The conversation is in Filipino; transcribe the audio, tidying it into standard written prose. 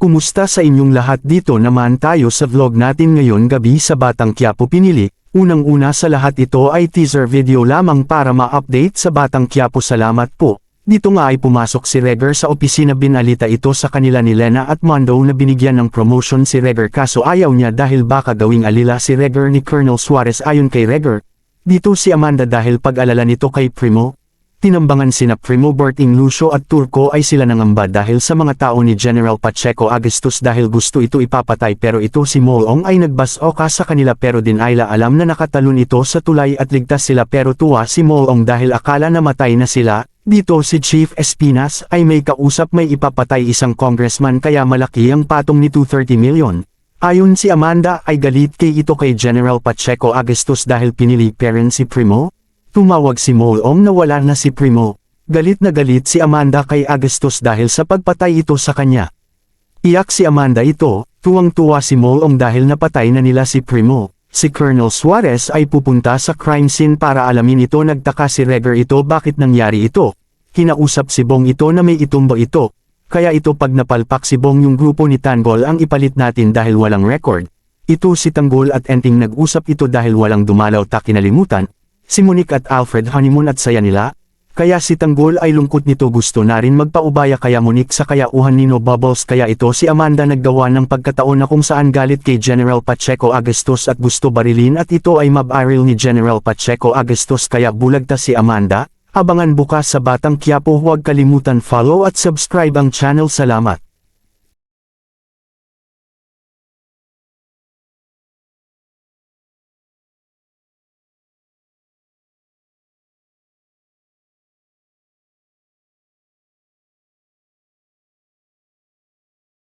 Kumusta sa inyong lahat? Dito naman tayo sa vlog natin ngayon gabi sa Batang Quiapo pinili. Unang-una sa lahat ito ay teaser video lamang para ma-update sa Batang Quiapo. Salamat po. Dito nga ay pumasok si Regar sa opisina. Binalita ito sa kanila ni Lena at Mondo na binigyan ng promotion si Regar, kaso ayaw niya dahil baka gawing alila si Regar ni Colonel Suarez. Ayon kay Regar, dito si Amanda dahil pag-alala nito kay Primo. Tinambangan sina Primo, Berting, Lucio at Turco ay sila nangamba dahil sa mga tao ni General Pacheco Augustus dahil gusto ito ipapatay, pero ito si Moong ay nagbasoka sa kanila pero din ayla alam na nakatalon ito sa tulay at ligtas sila, pero tuwa si Moong dahil akala na matay na sila. Dito si Chief Espinas ay may kausap, may ipapatay isang congressman kaya malaki ang patong ni 230 million. Ayon si Amanda ay galit kay General Pacheco Augustus dahil pinili parent si Primo. Tumawag si Moong na wala na si Primo. Galit na galit si Amanda kay Augustus dahil sa pagpatay ito sa kanya. Iyak si Amanda ito, tuwang-tuwa si Moong dahil napatay na nila si Primo. Si Colonel Suarez ay pupunta sa crime scene para alamin ito. Nagtaka si Regar ito bakit nangyari ito. Kinausap si Bong ito na may itumba ito. Kaya ito pag napalpak si Bong yung grupo ni Tanggol ang ipalit natin dahil walang record. Ito si Tanggol at Enting nag-usap ito dahil walang dumalaw. Kinalimutan si Monique at Alfred honeymoon at saya nila. Kaya si Tanggol ay lungkot nito, gusto na rin magpaubaya kaya Monique sa kayauhan ni No Bubbles. Kaya ito si Amanda naggawa ng pagkataon na kung saan galit kay General Pacheco Augustus at gusto barilin at ito ay mabaril ni General Pacheco Augustus kaya bulagta si Amanda. Abangan bukas sa Batang Quiapo. Huwag kalimutan follow at subscribe ang channel. Salamat.